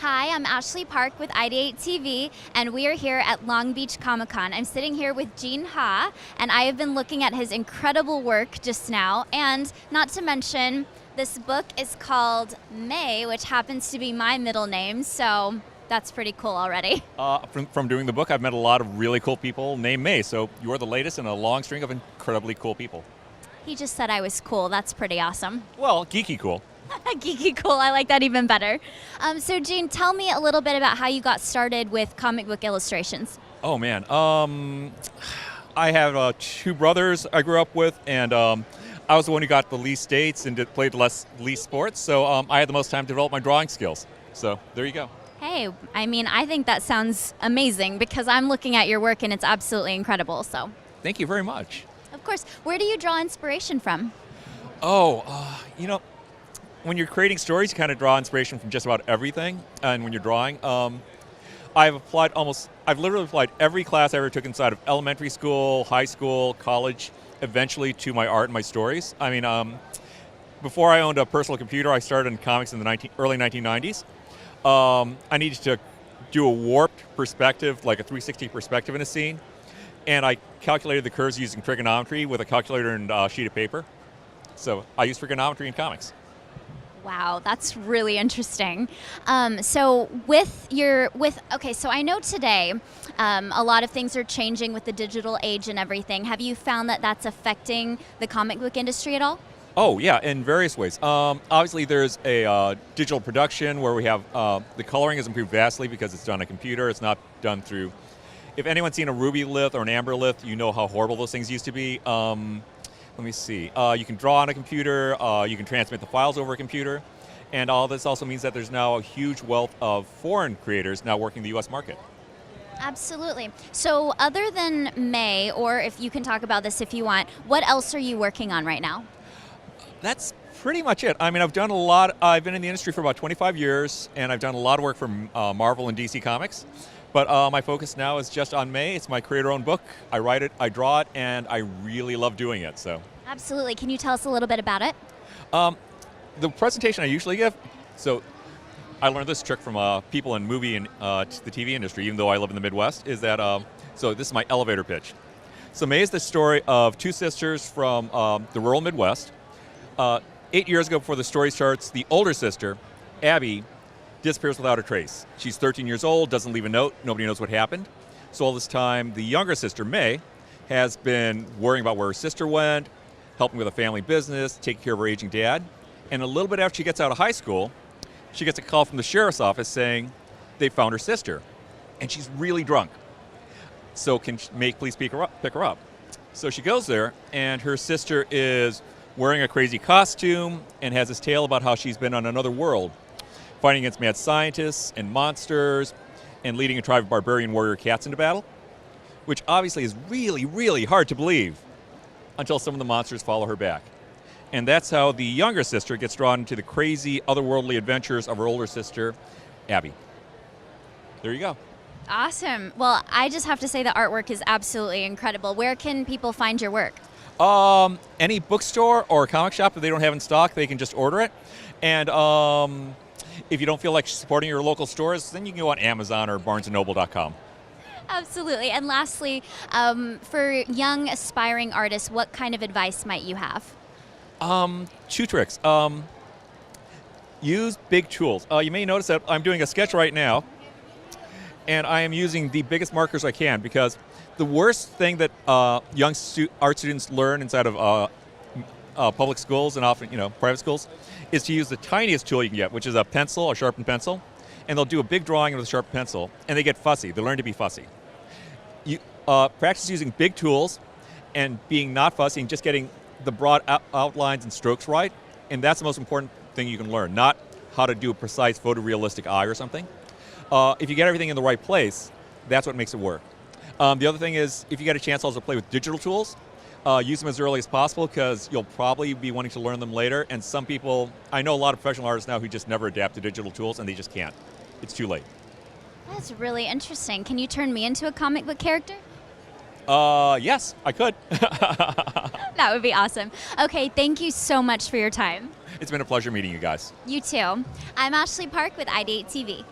Hi, I'm Ashley Park with IdeateTV, and we are here at Long Beach Comic-Con. I'm sitting here with Gene Ha, and I have been looking at his incredible work just now, and not to mention, this book is called May, which happens to be my middle name, so that's pretty cool already. From doing the book, I've met a lot of really cool people named May, so you're the latest in a long string of incredibly cool people. He just said I was cool. That's pretty awesome. Well, geeky cool. Geeky cool, I like that even better. So Gene, tell me a little bit about how you got started with comic book illustrations. Oh man, I have two brothers I grew up with, and I was the one who got the least dates and played least sports, so I had the most time to develop my drawing skills. So there you go. Hey, I mean, I think that sounds amazing because I'm looking at your work and it's absolutely incredible, so. Thank you very much. Of course. Where do you draw inspiration from? When you're creating stories, you kind of draw inspiration from just about everything. And when you're drawing, I've literally applied every class I ever took inside of elementary school, high school, college, eventually to my art and my stories. I mean, before I owned a personal computer, I started in comics in the early 1990s. I needed to do a warped perspective, like a 360 perspective in a scene. And I calculated the curves using trigonometry with a calculator and a sheet of paper. So I use trigonometry in comics. Wow, that's really interesting. So I know today a lot of things are changing with the digital age and everything. Have you found that that's affecting the comic book industry at all? Oh yeah, in various ways. Obviously there's a digital production where we have, the coloring has improved vastly because it's done on a computer. It's not done through, if anyone's seen a ruby lith or an amber lith, you know how horrible those things used to be. Let me see. You can draw on a computer, you can transmit the files over a computer, and all this also means that there's now a huge wealth of foreign creators now working the US market. Absolutely. So other than May, or if you can talk about this if you want, what else are you working on right now? That's pretty much it. I mean, I've been in the industry for about 25 years, and I've done a lot of work for Marvel and DC Comics. But my focus now is just on May. It's my creator-owned book. I write it, I draw it, and I really love doing it. So. Absolutely. Can you tell us a little bit about it? The presentation I usually give, so I learned this trick from people in movie and the TV industry, even though I live in the Midwest, is that, so this is my elevator pitch. So May is the story of two sisters from the rural Midwest. 8 years ago, before the story starts, the older sister, Abby, disappears without a trace. She's 13 years old, doesn't leave a note, nobody knows what happened. So all this time, the younger sister, May, has been worrying about where her sister went, helping with a family business, taking care of her aging dad. And a little bit after she gets out of high school, she gets a call from the sheriff's office saying they found her sister. And she's really drunk. So can May please pick her up? So she goes there, and her sister is wearing a crazy costume and has this tale about how she's been on another world, fighting against mad scientists and monsters, and leading a tribe of barbarian warrior cats into battle, which obviously is really, really hard to believe until some of the monsters follow her back. And that's how the younger sister gets drawn into the crazy, otherworldly adventures of her older sister, Abby. There you go. Awesome. Well, I just have to say the artwork is absolutely incredible. Where can people find your work? Any bookstore or comic shop, if they don't have in stock, they can just order it. And if you don't feel like supporting your local stores, then you can go on Amazon or barnesandnoble.com. Absolutely. And lastly, for young aspiring artists, what kind of advice might you have? Two tricks. Use big tools. You may notice that I'm doing a sketch right now, and I am using the biggest markers I can, because the worst thing that young art students learn inside of public schools and often, private schools, is to use the tiniest tool you can get, which is a pencil, a sharpened pencil, and they'll do a big drawing with a sharp pencil, and they get fussy. They learn to be fussy. You practice using big tools and being not fussy and just getting the broad outlines and strokes right, and that's the most important thing you can learn, not how to do a precise photorealistic eye or something. If you get everything in the right place, that's what makes it work. The other thing is, if you get a chance also to play with digital tools, use them as early as possible, because you'll probably be wanting to learn them later. And some people, I know a lot of professional artists now who just never adapt to digital tools, and they just can't. It's too late. That's really interesting. Can you turn me into a comic book character? Yes, I could. That would be awesome. Okay, thank you so much for your time. It's been a pleasure meeting you guys. You too. I'm Ashley Park with IdeateTV.